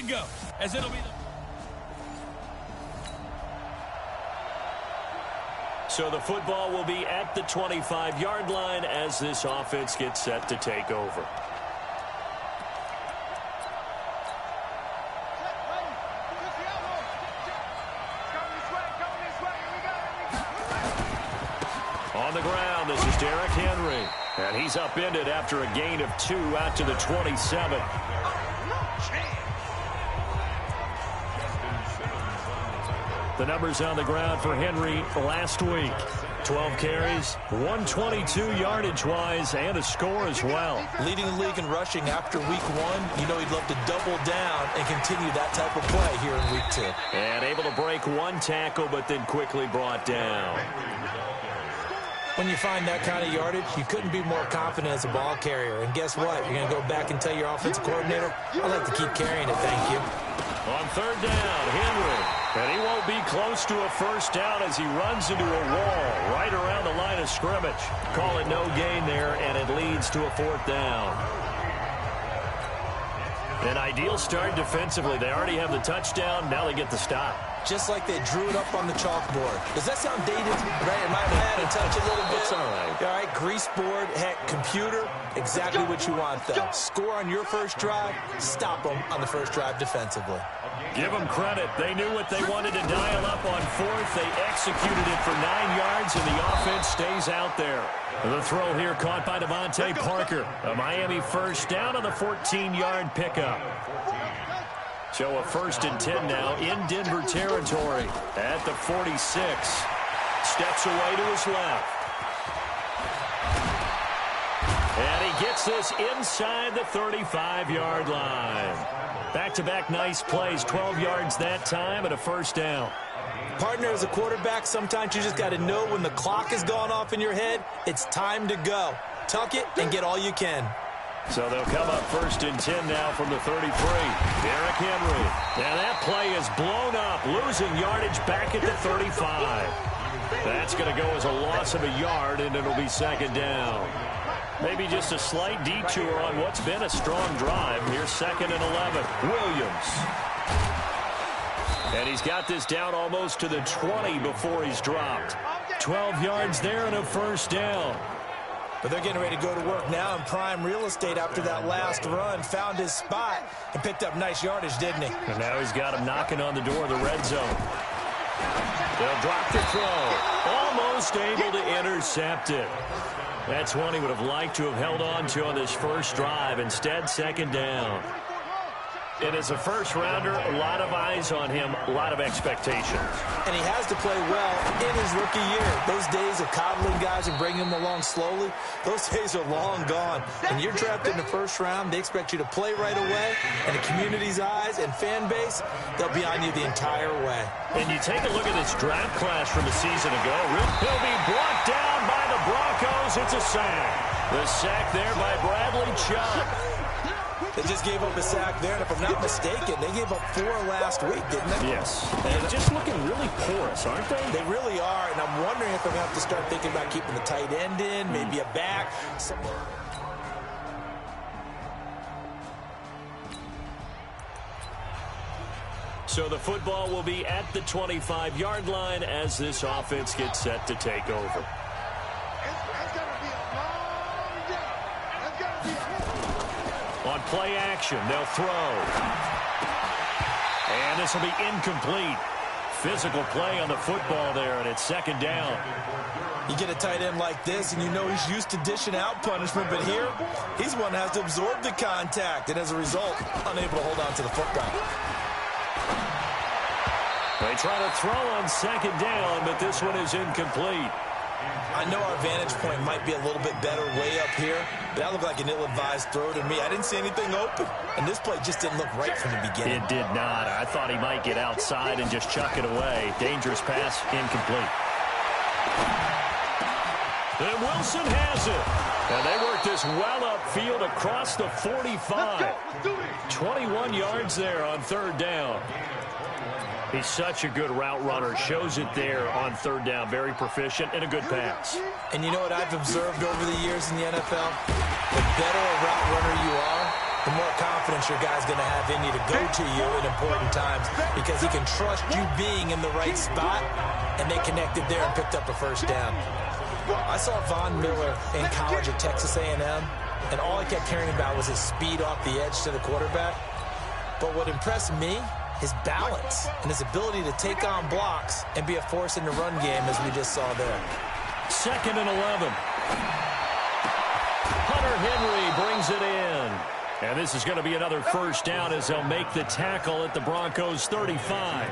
go, as it'll be So the football will be at the 25-yard line as this offense gets set to take over. On the ground, this is Derrick Henry. And he's upended after a gain of 2 out to the 27. The numbers on the ground for Henry last week. 12 carries, 122 yardage-wise, and a score as well. Leading the league in rushing after week 1. You know he'd love to double down and continue that type of play here in week 2. And able to break 1 tackle, but then quickly brought down. When you find that kind of yardage, you couldn't be more confident as a ball carrier. And guess what? You're going to go back and tell your offensive coordinator, I'd like to keep carrying it, thank you. On third down, Henry. And he won't be close to a first down as he runs into a wall right around the line of scrimmage. Call it no gain there, and it leads to a 4th down. An ideal start defensively. They already have the touchdown. Now they get the stop. Just like they drew it up on the chalkboard. Does that sound dated? Right, it might have had a touch a little bit. It's all right. All right, grease board, heck, computer, exactly what you want, though. Score on your first drive, stop them on the first drive defensively. Give them credit. They knew what they wanted to dial up on 4th. They executed it for 9 yards, and the offense stays out there. The throw here caught by Devontae Parker. A Miami first down on the 14-yard pickup. So a 1st and 10 now in Denver territory at the 46. Steps away to his left. And he gets this inside the 35-yard line. Back-to-back nice plays, 12 yards that time and a 1st down. Partner, as a quarterback, sometimes you just got to know when the clock has gone off in your head, it's time to go. Tuck it and get all you can. So they'll come up 1st and 10 now from the 33. Derrick Henry. And that play is blown up, losing yardage back at the 35. That's going to go as a loss of a yard, and it'll be 2nd down. Maybe just a slight detour on what's been a strong drive. Here's 2nd and 11. Williams. And he's got this down almost to the 20 before he's dropped. 12 yards there and a 1st down. But they're getting ready to go to work now in prime real estate after that last run. Found his spot and picked up nice yardage, didn't he? And now he's got him knocking on the door of the red zone. They'll drop the throw. Almost able to intercept it. That's one he would have liked to have held on to on this first drive. Instead, 2nd down. And as a first-rounder, a lot of eyes on him, a lot of expectations. And he has to play well in his rookie year. Those days of coddling guys and bringing them along slowly, those days are long gone. And you're drafted in the first round, they expect you to play right away. And the community's eyes and fan base, they'll be on you the entire way. And you take a look at this draft class from a season ago. He'll be brought down by the Broncos. It's a sack. The sack there by Bradley Chubb. They just gave up a sack there, and if I'm not mistaken, they gave up 4 last week, didn't they? Yes. And just looking really porous, aren't they? They really are, and I'm wondering if they're going to have to start thinking about keeping the tight end in, maybe a back. So the football will be at the 25-yard line as this offense gets set to take over. On play action, they'll throw. And this will be incomplete. Physical play on the football there, and it's 2nd down. You get a tight end like this, and you know he's used to dishing out punishment, but here, he's one that has to absorb the contact, and as a result, unable to hold on to the football. They try to throw on 2nd down, but this one is incomplete. I know our vantage point might be a little bit better way up here, but that looked like an ill-advised throw to me. I didn't see anything open, and this play just didn't look right from the beginning. It did not. I thought he might get outside and just chuck it away. Dangerous pass, incomplete. And Wilson has it. And they work this well upfield across the 45. 21 yards there on 3rd down. He's such a good route runner. Shows it there on 3rd down. Very proficient and a good pass. And you know what I've observed over the years in the NFL? The better a route runner you are, the more confidence your guy's going to have in you to go to you in important times because he can trust you being in the right spot, and they connected there and picked up a first down. I saw Von Miller in college at Texas A&M, and all I kept hearing about was his speed off the edge to the quarterback. But what impressed me, his balance and his ability to take on blocks and be a force in the run game, as we just saw there. 2nd and 11. Hunter Henry brings it in. And this is going to be another first down as they'll make the tackle at the Broncos' 35.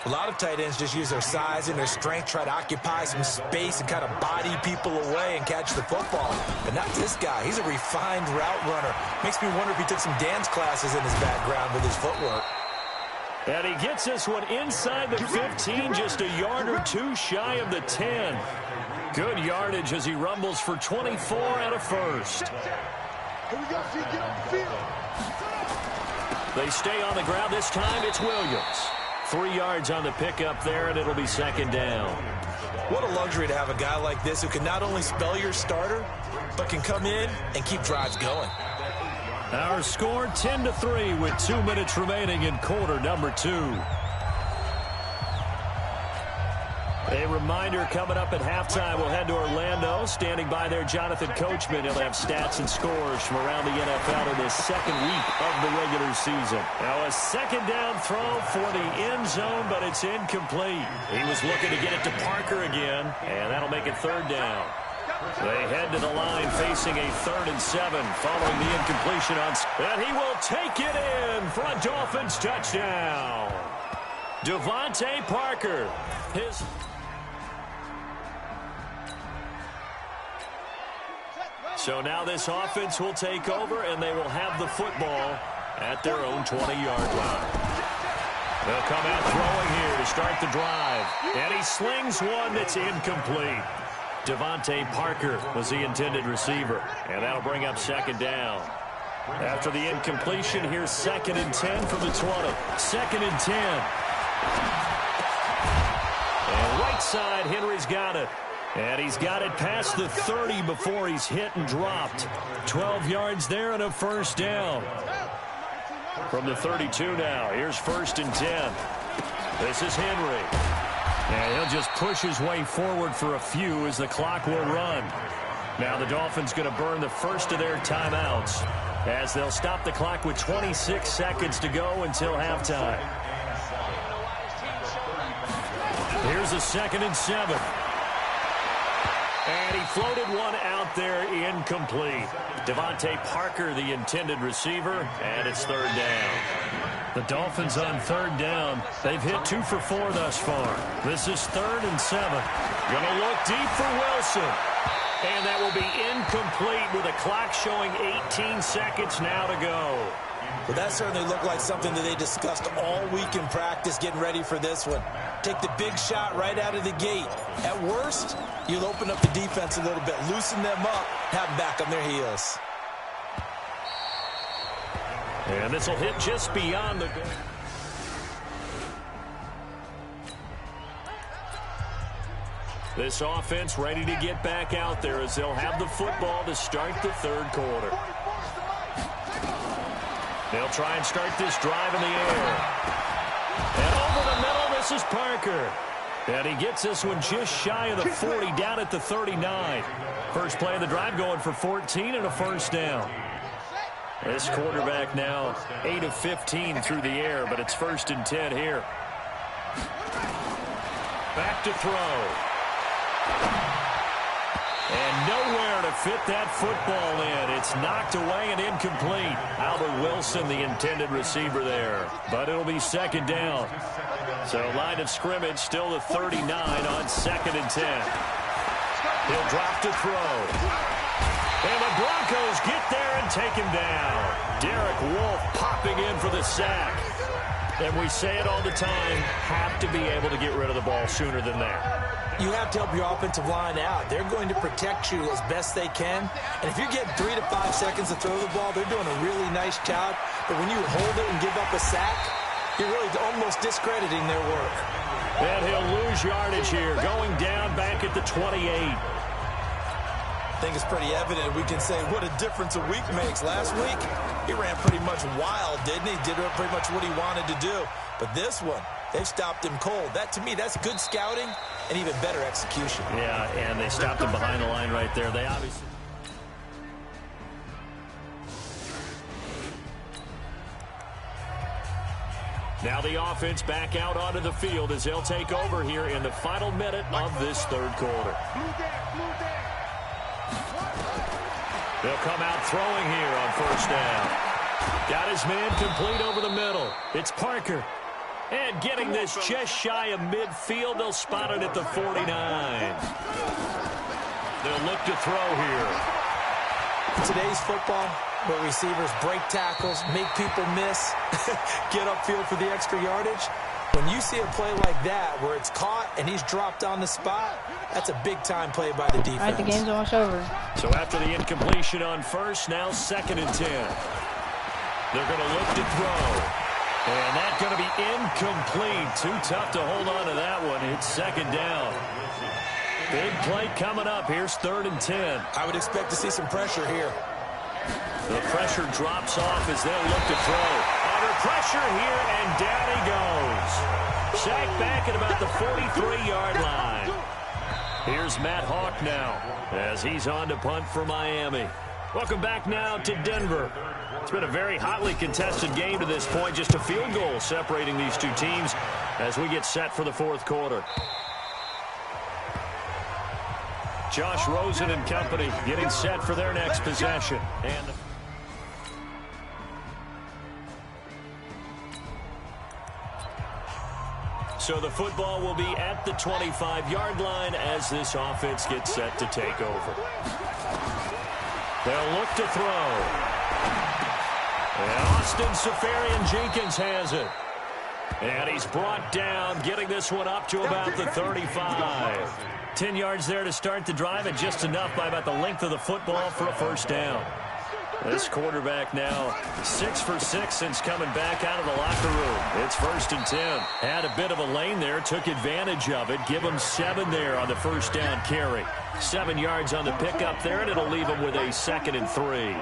A lot of tight ends just use their size and their strength, try to occupy some space and kind of body people away and catch the football. But not this guy. He's a refined route runner. Makes me wonder if he took some dance classes in his background with his footwork. And he gets this one inside the 15, just a yard or two shy of the 10. Good yardage as he rumbles for 24 and a first. They stay on the ground. This time it's Williams. 3 yards on the pickup there, and it'll be 2nd down. What a luxury to have a guy like this who can not only spell your starter, but can come in and keep drives going. Our score 10-3 with 2 minutes remaining in quarter number 2. A reminder coming up at halftime, we'll head to Orlando. Standing by there, Jonathan Coachman. He'll have stats and scores from around the NFL in this second week of the regular season. Now a 2nd down throw for the end zone, but it's incomplete. He was looking to get it to Parker again, and that'll make it 3rd down. They head to the line facing a 3rd and 7 following the incompletion on. And he will take it in for a Dolphins touchdown. Devontae Parker. So now this offense will take over, and they will have the football at their own 20-yard line. They'll come out throwing here to start the drive. And he slings one that's incomplete. Devontae Parker was the intended receiver, and that'll bring up 2nd down. After the incompletion, here's 2nd and 10 from the 20. 2nd and 10. And right side, Henry's got it. And he's got it past the 30 before he's hit and dropped. 12 yards there and a first down. From the 32 now, here's 1st and 10. This is Henry. And he'll just push his way forward for a few as the clock will run. Now the Dolphins going to burn the first of their timeouts as they'll stop the clock with 26 seconds to go until halftime. Here's a 2nd and 7. And he floated one out there incomplete. Devontae Parker, the intended receiver, and it's 3rd down. The Dolphins on 3rd down. They've hit 2 for 4 thus far. This is 3rd and 7. Going to look deep for Wilson. And that will be incomplete with a clock showing 18 seconds now to go. Well, that certainly looked like something that they discussed all week in practice getting ready for this one. Take the big shot right out of the gate. At worst, you'll open up the defense a little bit, loosen them up, have them back on their heels. And this will hit just beyond the goal. This offense ready to get back out there as they'll have the football to start the 3rd quarter. They'll try and start this drive in the air. And over the middle, this is Parker. And he gets this one just shy of the 40, down at the 39. First play of the drive going for 14 and a first down. This quarterback now 8 of 15 through the air, but it's 1st and 10 here. Back to throw. And nowhere to fit that football in. It's knocked away and incomplete. Albert Wilson, the intended receiver there. But it'll be 2nd down. So line of scrimmage still the 39 on 2nd and 10. He'll drop to throw. And the Broncos get there and take him down. Derek Wolfe popping in for the sack. And we say it all the time, have to be able to get rid of the ball sooner than that. You have to help your offensive line out. They're going to protect you as best they can. And if you're getting 3 to 5 seconds to throw the ball, they're doing a really nice job. But when you hold it and give up a sack, you're really almost discrediting their work. And he'll lose yardage here, going down back at the 28. I think it's pretty evident we can say what a difference a week makes. Last week, he ran pretty much wild, didn't he? Did pretty much what he wanted to do. But this one, they stopped him cold. That, to me, that's good scouting and even better execution. Yeah, and they stopped him behind the line right there. They obviously... Now the offense back out onto the field as they'll take over here in the final minute of this third quarter. They'll come out throwing here on first down. Got his man complete over the middle. It's Parker. And getting this just shy of midfield, they'll spot it at the 49. They'll look to throw here. In today's football, where receivers break tackles, make people miss, get upfield for the extra yardage, when you see a play like that where it's caught and he's dropped on the spot, that's a big-time play by the defense. All right, the game's almost over. So after the incompletion on first, now 2nd and 10. They're going to look to throw. And that's going to be incomplete. Too tough to hold on to that one. It's 2nd down. Big play coming up. Here's 3rd and 10. I would expect to see some pressure here. The pressure drops off as they'll look to throw. Under pressure here, and down he goes. Sacked back at about the 43-yard line. Here's Matt Hawk now as he's on to punt for Miami. Welcome back now to Denver. It's been a very hotly contested game to this point. Just a field goal separating these two teams as we get set for the fourth quarter. Josh Rosen and company getting set for their next possession. And so the football will be at the 25-yard line as this offense gets set to take over. They'll look to throw. And Austin Seferian-Jenkins has it. And he's brought down, getting this one up to about the 35. 10 yards there to start the drive, and just enough by about the length of the football for a first down. This quarterback now 6 for 6 since coming back out of the locker room. It's 1st and 10. Had a bit of a lane there, took advantage of it. Give him 7 there on the first down carry. 7 yards on the pickup there, and it'll leave him with a 2nd and 3.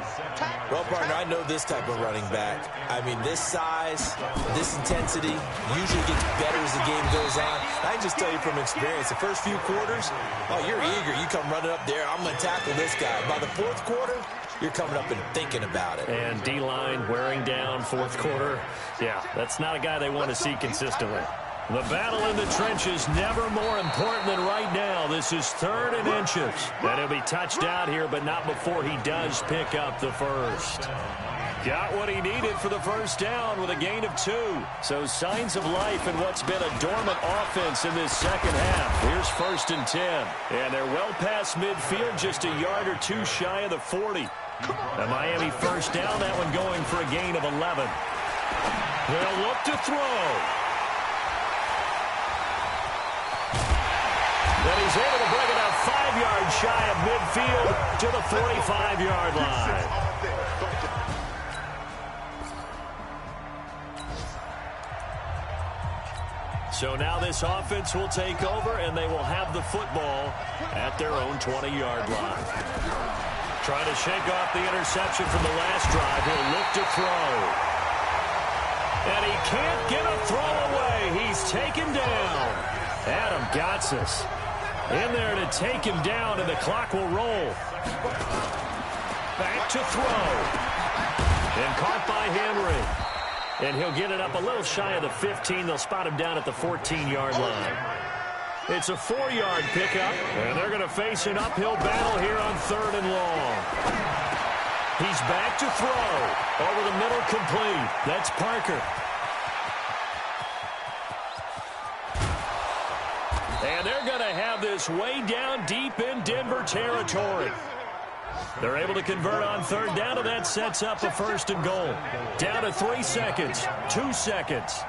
Well, partner, I know this type of running back. I mean, this size, this intensity usually gets better as the game goes on. I can just tell you from experience, the first few quarters, oh, you're eager. You come running up there, I'm going to tackle this guy. By the fourth quarter, you're coming up and thinking about it. And D-line wearing down fourth quarter. Yeah, that's not a guy they want to see consistently. The battle in the trenches never more important than right now. This is 3rd and inches. And he'll be touched out here, but not before he does pick up the first. Got what he needed for the first down with a gain of 2. So signs of life in what's been a dormant offense in this second half. Here's 1st and 10. And they're well past midfield, just a yard or 2 shy of the 40. The Miami first down, that one going for a gain of 11. They'll look to throw. Then he's able to bring it up 5 yards shy of midfield to the 45-yard line. So now this offense will take over, and they will have the football at their own 20-yard line. Trying to shake off the interception from the last drive. He'll look to throw. And he can't get a throw away. He's taken down. Adam Gotsis in there to take him down, and the clock will roll. Back to throw. And caught by Henry. And he'll get it up a little shy of the 15. They'll spot him down at the 14-yard line. It's a 4-yard pickup, and they're going to face an uphill battle here on 3rd and long. He's back to throw. Over the middle, complete. That's Parker. And they're going to have this way down deep in Denver territory. They're able to convert on 3rd down, and that sets up a 1st and goal. Down to 3 seconds, 2 seconds.